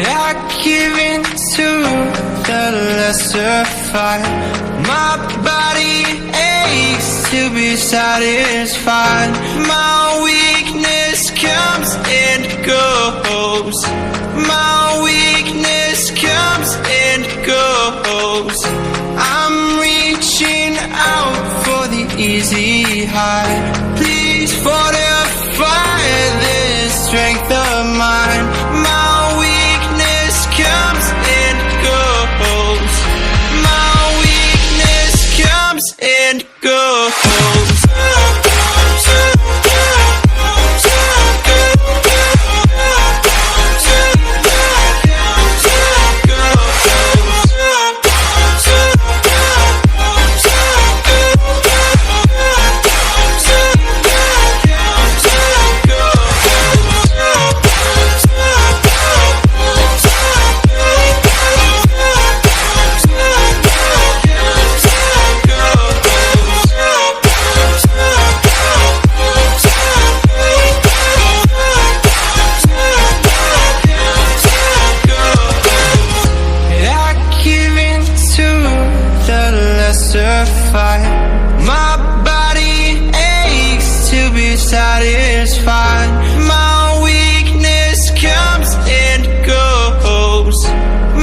I give in to the lesser fight. My body aches to be satisfied. My weakness comes and goes. My weakness comes and goes. I'm reaching out for the easy high. Please fortify this strength of mine. My weakness comes and goes. My weakness comes and goes. My body aches to be satisfied. My weakness comes and goes.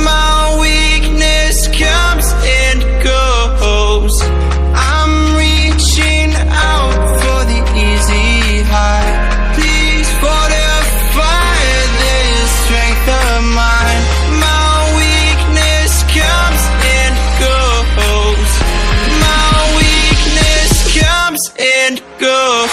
My weakness comes and goes. I'm reaching out for the easy high. Please fortify this strength of mine. My weakness comes and goes. My weakness comes and goes.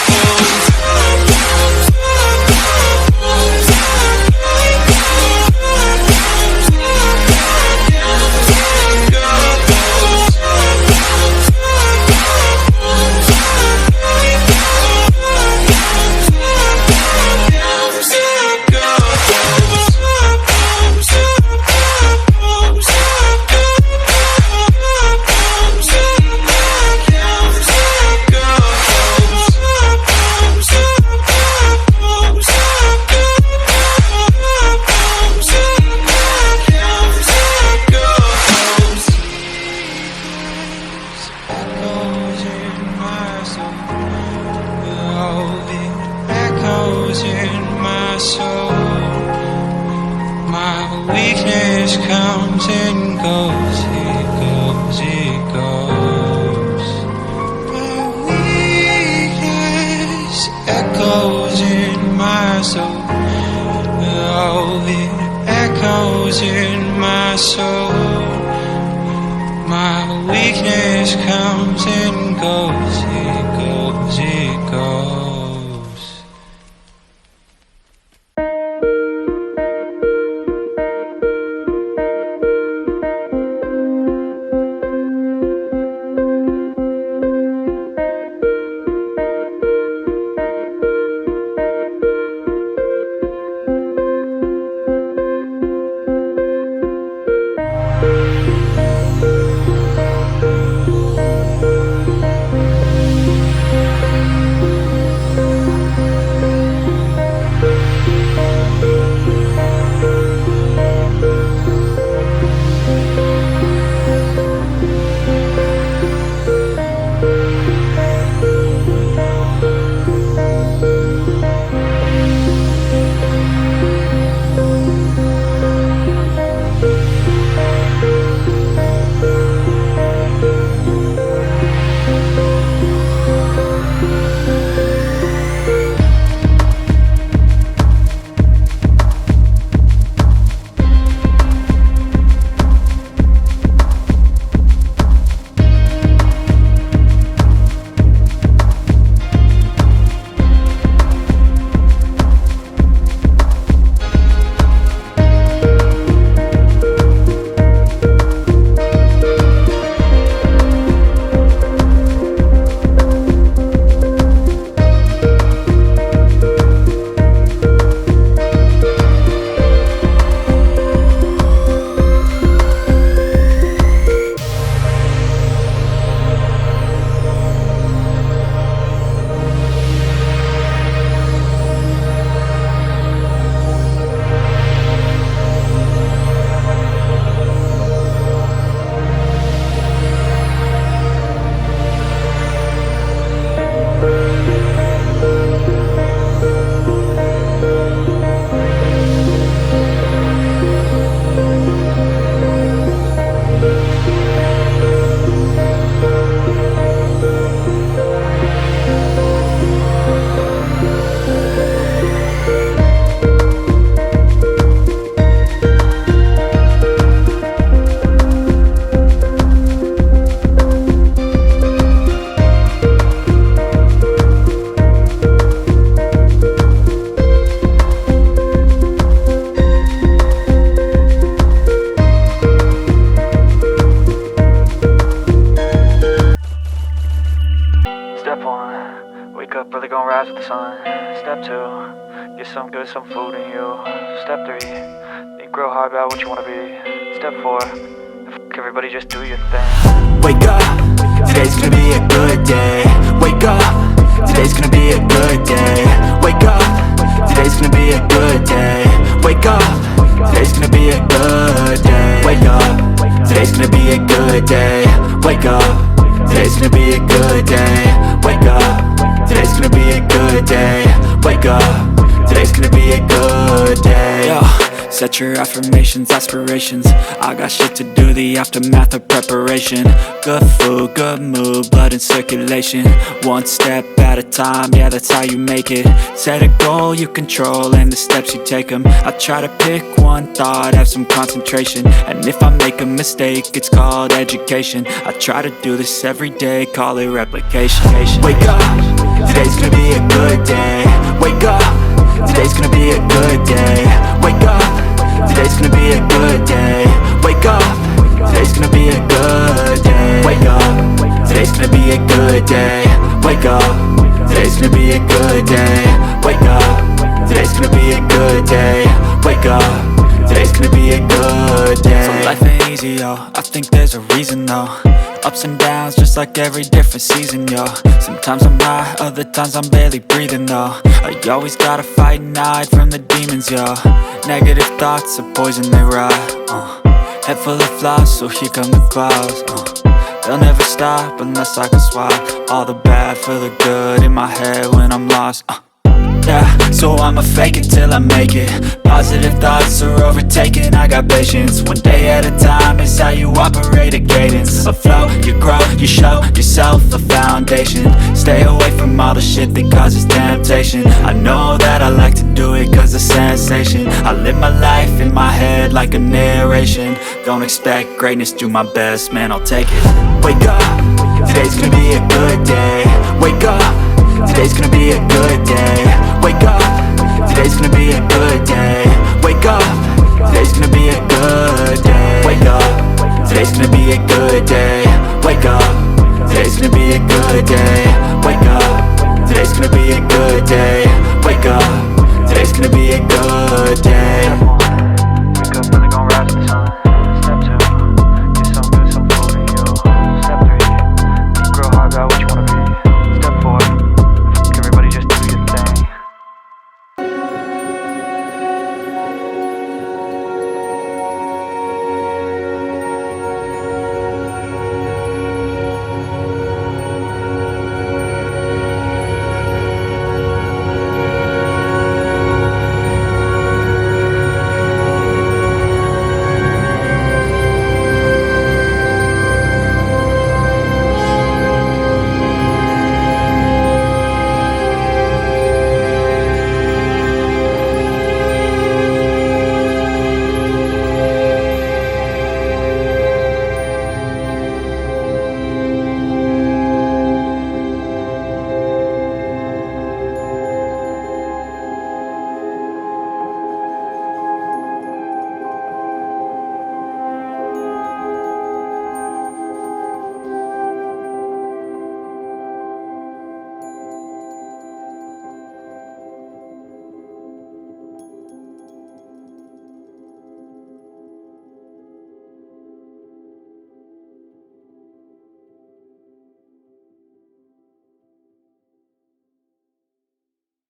put some food in you. Step 3, think real hard about what you wanna be. Step 4, everybody just do your thing. Wake up, today's gonna be a good day. Wake up, today's gonna be a good day. Wake up, today's gonna be a good day. Wake up, today's gonna be a good day. Wake up, today's gonna be a good day. Wake up, today's gonna be a good day. Wake up, today's gonna be a good day. Wake up, today's gonna be a good day. Yo, set your affirmations, aspirations. I got shit to do, the aftermath of preparation. Good food, good mood, blood in circulation. One step at a time, yeah, that's how you make it. Set a goal you control and the steps you take them. I try to pick one thought, have some concentration. And if I make a mistake, it's called education. I try to do this every day, call it replication. Wake up, today's gonna be a good day. Wake up, today's gonna be a good day. Wake up, today's gonna be a good day. Wake up, today's gonna be a good day. Wake up, today's gonna be a good day. Wake up, today's gonna be a good day. Wake up, today's gonna be a good day. Wake up, today's gonna be a good day. So life ain't easy, yo, I think there's a reason though. Ups and downs, just like every different season, yo. Sometimes I'm high, other times I'm barely breathing, though. I always gotta fight and hide from the demons, yo. Negative thoughts are poison, they rot. Head full of flies, so here come the clouds. They'll never stop unless I can swap all the bad for the good in my head when I'm lost. Yeah, so I'ma fake it till I make it. Positive thoughts are overtaken, I got patience. One day at a time is how you operate a cadence. A flow, you grow, you show yourself a foundation. Stay away from all the shit that causes temptation. I know that I like to do it cause it's sensation. I live my life in my head like a narration. Don't expect greatness, do my best, man, I'll take it. Wake up, today's gonna be a good day. Wake up, today's gonna be a good day. Wake up, today's gonna be a good day. Wake up, today's gonna be a good day. Wake up, today's gonna be a good day. Wake up, today's gonna be a good day. Wake up, today's gonna be a good day. Wake up, today's gonna be a good day.